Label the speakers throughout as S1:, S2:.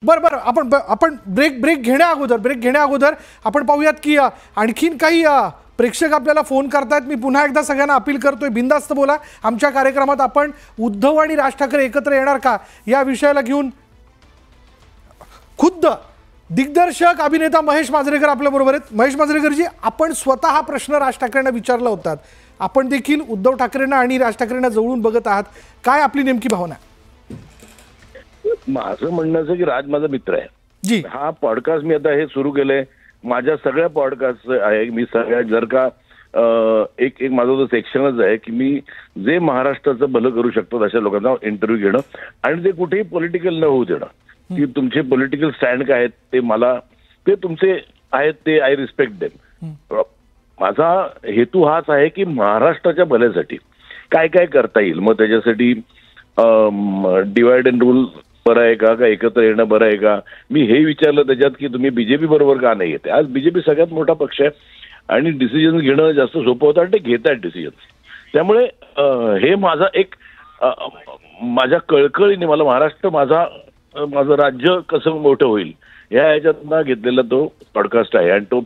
S1: बरं बरं आपण ब्रेक घेण्या अगोदर आपण पाहूयात की आणखीन काही प्रेक्षक आपल्याला फोन करतायत। मी पुन्हा एकदा सगळ्यांना अपील करतोय, बिनधास्त बोला। आमच्या कार्यक्रमात आपण उद्धव आणि राज ठाकरे एकत्र येणार का या विषयाला घेऊन खुद्द दिग्दर्शक अभिनेता महेश मांजरेकर आपल्या बरोबर आहेत। महेश मांजरेकरजी, आपण स्वतः हा प्रश्न राज ठाकरेंना विचारला होता, आपण देखील उद्धव ठाकरेंना आणि राज ठाकरेंना जवळून बघत आहात, काय आपली नेमकी भावना?
S2: माझं म्हणणं असं की राज माझा मित्र आहे
S1: जी।
S2: हा पॉडकास्ट मी आता हे सुरू केलंय, माझ्या सगळ्या पॉडकास्ट आहे, मी सगळ्या जर का एक माझं तो सेक्शनच आहे की मी जे महाराष्ट्राचं भलं करू शकतो अशा लोकांना इंटरव्ह्यू घेणं आणि ते कुठेही पॉलिटिकल न होऊ देणं, की तुमचे पॉलिटिकल स्टँड काय आहेत ते मला ते तुमचे आहेत ते आय रिस्पेक्ट देम। माझा हेतू हाच आहे की महाराष्ट्राच्या भल्यासाठी काय काय करता येईल, मग त्याच्यासाठी डिवाइड अँड रूल बरं आहे का एकत्र येणं बरं आहे का, मी हे विचारलं त्याच्यात की तुम्ही बीजेपी बरोबर का नाही येते। आज बीजेपी सगळ्यात मोठा पक्ष आहे आणि डिसिजन घेणं जास्त सोपं होतं आणि ते घेत आहेत डिसिजन। त्यामुळे हे माझा एक माझ्या कळकळीने मला महाराष्ट्र माझं राज्य कसं मोठं होईल ह्याच्यातनं घेतलेला तो पॉडकास्ट आहे। आणि तो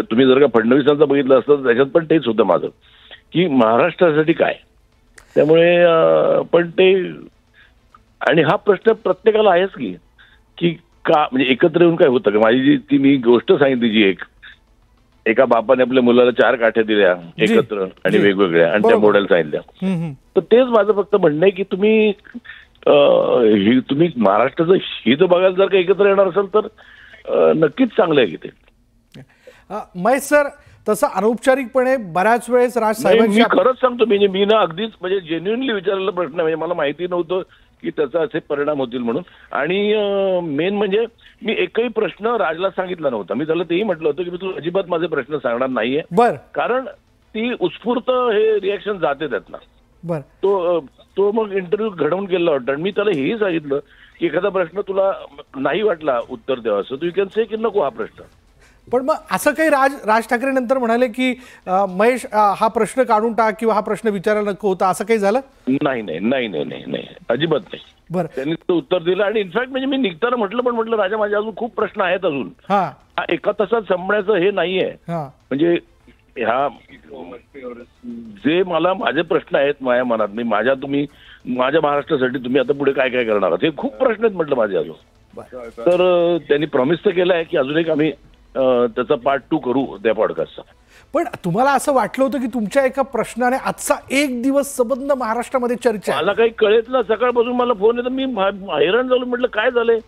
S2: तुम्ही जर का फडणवीसांचा बघितलं असतं तर त्याच्यात पण तेच होतं माझं की महाराष्ट्रासाठी काय। त्यामुळे पण ते आणि हा प्रश्न प्रत्येकाला आहेच की का म्हणजे एकत्र येऊन काय होतं का। माझी जी ती मी गोष्ट सांगितली जी एका बापाने आपल्या मुलाला 4 काठ्या दिल्या एकत्र आणि वेगवेगळ्या आणि त्या मॉडेल सांगितल्या, तर तेच माझं फक्त म्हणणं आहे की तुम्ही महाराष्ट्राचं हित बघायला जर का एकत्र येणार असेल तर नक्कीच चांगलं आहे की ते।
S1: महेश सर, तसं अनौपचारिकपणे बऱ्याच वेळेस राज साहेबांनी,
S2: मी खरंच सांगतो, मी ना अगदीच म्हणजे जेन्युइनली विचारलेला प्रश्न म्हणजे मला माहिती नव्हतं की त्याचा असे परिणाम होतील म्हणून। आणि मेन म्हणजे मी एकही प्रश्न राजला सांगितला नव्हता, मी त्याला तेही म्हटलं होतं की मी तुला अजिबात माझे प्रश्न सांगणार नाहीये, कारण ती उत्स्फूर्त हे रिॲक्शन जाते त्यातनं। तो मग इंटरव्ह्यू घडवून गेला होता आणि मी त्याला हेही सांगितलं की एखादा प्रश्न तुला नाही वाटला उत्तर द्यावं असं तू कॅन से की नको हा प्रश्न।
S1: पण मग असं काही राज ठाकरे नंतर म्हणाले की महेश हा प्रश्न काढून टाक किंवा हा प्रश्न विचारायला नको होता, असं काही झालं?
S2: नाही, अजिबात नाही।
S1: बरं,
S2: त्यांनी तो उत्तर दिलं आणि इनफॅक्ट म्हणजे मी निघताना म्हटलं राजा माझे अजून खूप प्रश्न आहेत अजून, एका तासात संपण्याचं हे नाहीये। म्हणजे ह्या जे मला माझे प्रश्न आहेत माझ्या मनात, मी तुम्ही माझ्या महाराष्ट्रासाठी तुम्ही आता पुढे काय काय करणार आहात हे खूप प्रश्न आहेत म्हटलं माझे अजून। तर त्यांनी प्रॉमिस तर केलं आहे की अजून एक आम्ही त्याचा पार्ट 2 करू त्या पॉडकास्टचा।
S1: पण तुम्हाला असं वाटलं होतं की तुमच्या एका प्रश्नाने आजचा एक दिवस संबंध महाराष्ट्रामध्ये चर्चा?
S2: मला काही कळेल ना, सकाळपासून मला फोन येतो, मी हैराण झालो, म्हटलं काय झालंय,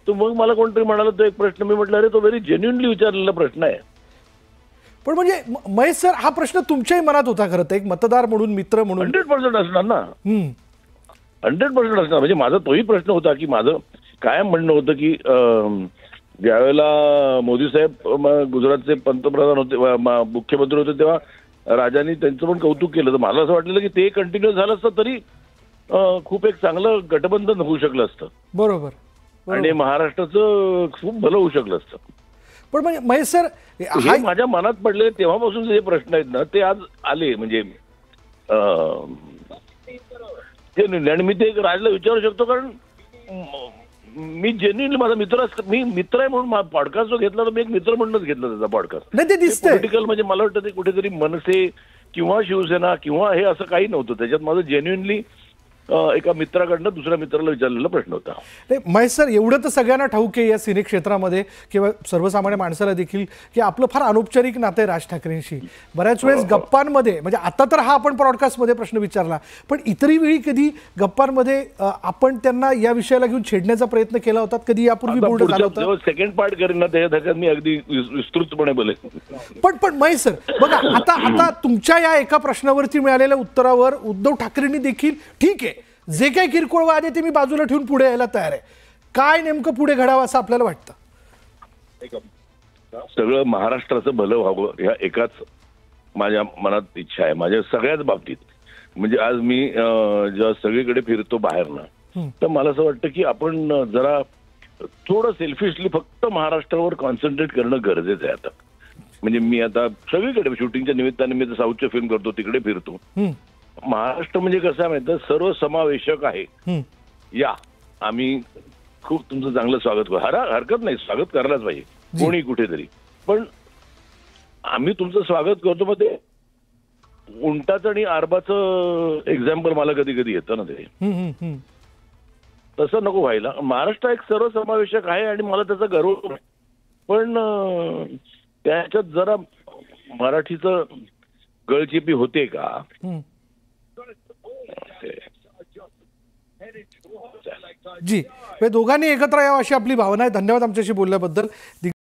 S2: तो मग मला कोणतरी म्हणाला तो एक प्रश्न, मी म्हटलं अरे तो व्हेरी जेन्युइनली विचारलेला प्रश्न आहे।
S1: पण म्हणजे महेश सर, हा प्रश्न तुमच्याही मनात होता खरं तर, एक मतदार म्हणून, मित्र म्हणून?
S2: 100% असणार ना, 100% असणार। म्हणजे माझा तोही प्रश्न होता की माझं कायम म्हणणं होतं की ज्यावेळेला मोदी साहेब गुजरातचे पंतप्रधान होते, मुख्यमंत्री होते, तेव्हा राजांनी त्यांचं पण कौतुक केलं, तर मला असं वाटलेलं की ते कंटिन्यू झालं असतं तरी खूप एक चांगलं गठबंधन होऊ शकलं असतं।
S1: बरोबर,
S2: आणि महाराष्ट्राचं खूप भलं होऊ शकलं असतं।
S1: पण म्हणजे महेश सर,
S2: हे माझ्या मनात पडले तेव्हापासून जे प्रश्न आहेत ना ते आज आले, म्हणजे आणि मी ते राजला विचारू शकतो, कारण मी जेन्युइनली माझा मी मित्र आहे म्हणून पॉडकास्ट जो घेतला तर मी एक मित्र म्हणूनच घेतला त्याचा पॉडकास्ट। पॉलिटिकल म्हणजे मला वाटतं ते कुठेतरी मनसे किंवा शिवसेना किंवा हे असं काही नव्हतं त्याच्यात, माझं जेन्युइनली एका मित्राकडनं दुसऱ्या मित्राला विचारलेला प्रश्न होता।
S1: महेश सर, एवढं तर सगळ्यांना ठाऊक आहे या सिने क्षेत्रामध्ये किंवा सर्वसामान्य माणसाला देखील की आपलं फार अनौपचारिक नातं आहे राज ठाकरेंशी। बऱ्याच वेळेस गप्पांमध्ये, म्हणजे आता तर हा आपण पॉडकास्टमध्ये प्रश्न विचारला, पण इतरही वेळी कधी गप्पांमध्ये आपण त्यांना या विषयाला घेऊन छेडण्याचा प्रयत्न केला होता? कधी यापूर्वी बोलणं झालं होतं?
S2: सेकंड पार्ट करेन ना त्याच्यात मी अगदी विस्तृतपणे बोलेन।
S1: पण महेश सर बघा, आता तुमच्या या एका प्रश्नावरती मिळालेल्या उत्तरावर उद्धव ठाकरेंनी देखील ठीक आहे, जे काही किरकोळ वाद आहे ते मी बाजूला ठेवून पुढे यायला तयार आहे, काय नेमकं पुढे घडावं असं आपल्याला वाटतं?
S2: सगळं महाराष्ट्राचं भलं व्हावं ह्या एकाच माझ्या मनात इच्छा आहे, माझ्या सगळ्याच बाबतीत। म्हणजे आज मी जेव्हा सगळीकडे फिरतो बाहेरनं, तर मला असं वाटतं की आपण जरा थोडं सेल्फिशली फक्त महाराष्ट्रावर कॉन्सन्ट्रेट करणं गरजेचं आहे आता। म्हणजे मी आता सगळीकडे शूटिंगच्या निमित्ताने मी साऊथच्या फिल्म करतो, तिकडे फिरतो। महाराष्ट्र म्हणजे कसं आहे माहिती, सर्व समावेशक आहे। या आम्ही खूप तुमचं चांगलं स्वागत करू. हरकत नाही, स्वागत करायलाच पाहिजे कोणी कुठेतरी. पण आम्ही तुमचं स्वागत करतो, मग ते उंटाचं आणि आरबाचं एक्झाम्पल मला कधी कधी येतं ना ते. तसं नको व्हायला. महाराष्ट्र एक सर्वसमावेशक आहे आणि मला त्याचा गर्व आहे. पण त्याच्यात जरा मराठीचं गळचेपी होते का?
S1: जी, हे दोघांनी एकत्र यावं अशी आपली भावना आहे. धन्यवाद आमच्याशी बोलल्याबद्दल.